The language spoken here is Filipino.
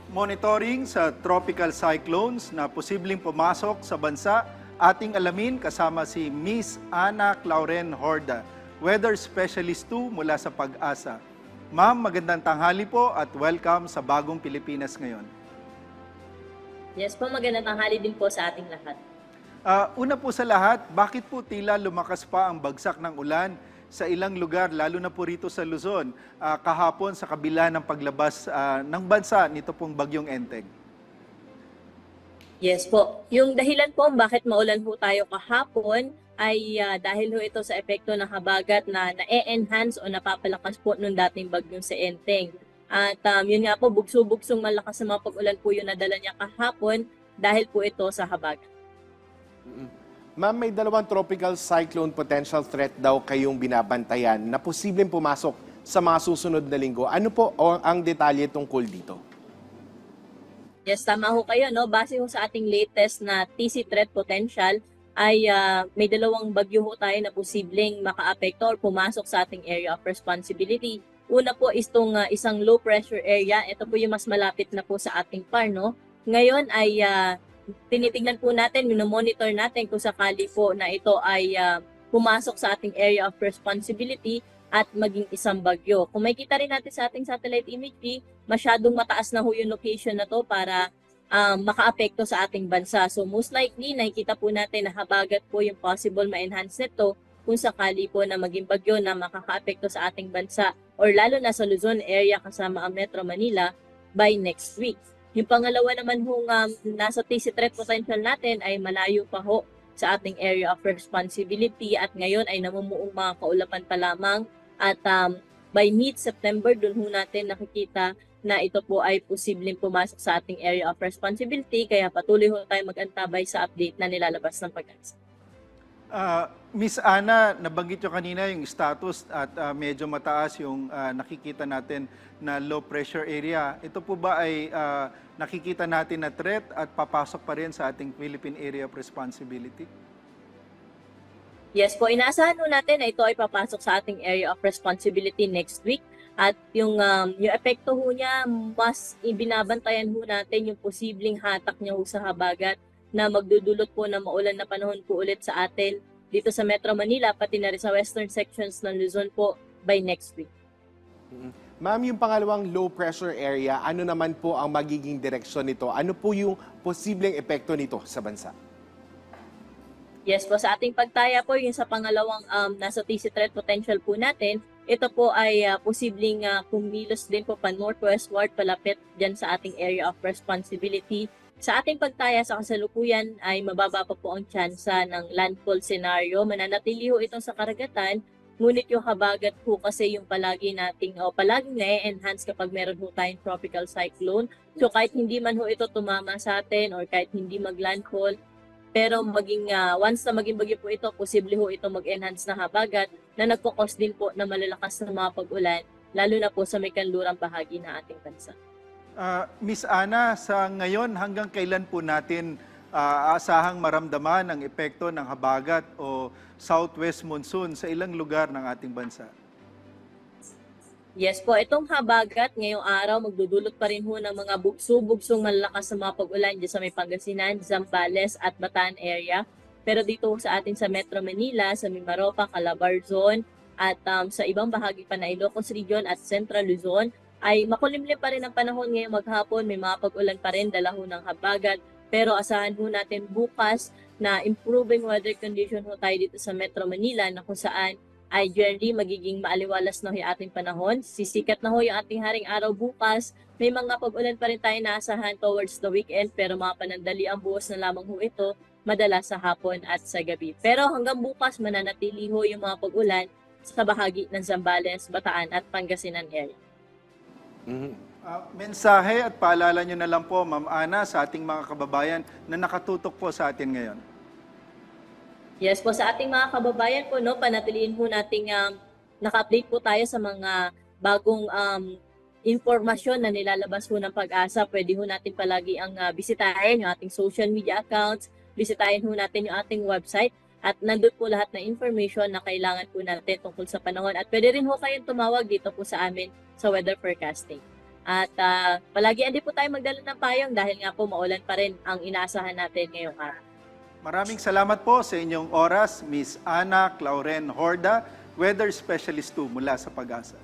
Monitoring sa tropical cyclones na posibleng pumasok sa bansa, ating alamin kasama si Miss Ana Clauren Horda, Weather Specialist 2 mula sa Pag-asa. Ma'am, magandang tanghali po at welcome sa Bagong Pilipinas ngayon. Yes po, magandang tanghali din po sa ating lahat. Una po sa lahat, bakit po tila lumakas pa ang bagsak ng ulan sa ilang lugar, lalo na po rito sa Luzon, kahapon sa kabila ng paglabas ng bansa nito pong bagyong Enteng? Yes po, yung dahilan po bakit maulan po tayo kahapon ay dahil ho ito sa epekto ng habagat na na-enhance o napapalakas po nung dating bagyong sa Enteng. At yun nga po, bugso-bugsong malakas na mga pag-ulan po yung nadala niya kahapon dahil po ito sa habagat. Ma'am, may dalawang tropical cyclone potential threat daw kayong binabantayan na posibleng pumasok sa mga susunod na linggo. Ano po ang detalye tungkol dito? Yes, tama ho kayo, no? Base ho sa ating latest na TC threat potential ay may dalawang bagyo ho tayo na posibleng maka-apekto or pumasok sa ating area of responsibility. Una po is itong isang low pressure area. Ito po yung mas malapit na po sa ating par, no? Ngayon ay tinitingnan po natin, minomonitor natin kung sakali po na ito ay pumasok sa ating area of responsibility at maging isang bagyo. Kung makikita rin natin sa ating satellite imagery, masyadong mataas na ho yung location na to para maka-apekto sa ating bansa. So most likely, nakikita po natin na habagat po yung possible ma-enhance nito kung sakali po na maging bagyo na makaka-apekto sa ating bansa or lalo na sa Luzon area kasama ang Metro Manila by next week. Yung pangalawa naman hong nasa TC threat potential natin ay malayo pa ho sa ating area of responsibility at ngayon ay namumuong mga kaulapan pa lamang at by mid-September doon ho natin nakikita na ito po ay posibleng pumasok sa ating area of responsibility kaya patuloy ho tayo mag-antabay sa update na nilalabas ng Pag-asa. Miss Ana, nabanggit nyo kanina yung status at medyo mataas yung nakikita natin na low pressure area. Ito po ba ay nakikita natin na threat at papasok pa rin sa ating Philippine Area of Responsibility? Yes po, inaasahan ho natin na ito ay papasok sa ating area of responsibility next week. At yung epekto ho niya, mas ibinabantayan ho natin yung posibleng hatak niya ho sa habagat na magdudulot po na maulan na panahon po ulit sa atin dito sa Metro Manila, pati na rin sa western sections ng Luzon po by next week. Ma'am, yung pangalawang low pressure area, ano naman po ang magiging direksyon nito? Ano po yung posibleng epekto nito sa bansa? Yes po, sa ating pagtaya po, yung sa pangalawang nasa TC threat potential po natin, ito po ay posibleng kumilos din po pa northwestward palapit dyan sa ating area of responsibility. Sa ating pagtaya sa kasalukuyan ay mababa pa po ang tsansa ng landfall scenario. Mananatili ho itong sa karagatan, ngunit yung habagat po kasi yung palaging na-enhance kapag meron ho tayong tropical cyclone. So kahit hindi man ho ito tumama sa atin or kahit hindi mag-landfall, pero once na maging bagyo po ito, posible ho ito mag-enhance na habagat na nagkukos din po na malalakas na mga pag-ulan, lalo na po sa may kanlurang bahagi ng ating bansa. Miss Ana, sa ngayon hanggang kailan po natin aasahang maramdaman ang epekto ng habagat o southwest monsoon sa ilang lugar ng ating bansa? Yes po, itong habagat ngayong araw magdudulot pa rin ho ng mga bugso-bugsong malalakas na mga pag-ulan dyan sa may Pangasinan, Zambales at Bataan area. Pero dito sa atin sa Metro Manila, sa Mimaropa, Calabarzon at sa ibang bahagi pa na Ilocos Region at Central Luzon, ay makulimlim pa rin ang panahon ngayong maghapon. May mga pag-ulan pa rin, dala ho ng habagat. Pero asahan ho natin bukas na improving weather condition ho tayo dito sa Metro Manila na kung saan ay generally magiging maaliwalas na ho yung ating panahon. Sisikat na ho yung ating haring araw bukas. May mga pag-ulan pa rin tayo naasahan towards the weekend pero mga panandali ang buhos na lamang ho ito madalas sa hapon at sa gabi. Pero hanggang bukas mananatili ho yung mga pag-ulan sa bahagi ng Zambales, Bataan at Pangasinan area. Mensahe at paalala nyo na lang po, Ma'am Ana, sa ating mga kababayan na nakatutok po sa atin ngayon. Yes po, sa ating mga kababayan po, no, panatiliin po nating naka-update po tayo sa mga bagong informasyon na nilalabas po ng Pag-asa. Pwede po natin palagi ang bisitahin yung ating social media accounts, bisitahin po natin yung ating website at nandun po lahat na information na kailangan po natin tungkol sa panahon. At pwede rin po kayong tumawag dito po sa amin sa weather forecasting. At palagian din po tayo magdala ng payong dahil nga po maulan pa rin ang inaasahan natin ngayong araw. Maraming salamat po sa inyong oras, Miss Ana Clauren Horda, Weather Specialist 2 mula sa Pag-asa.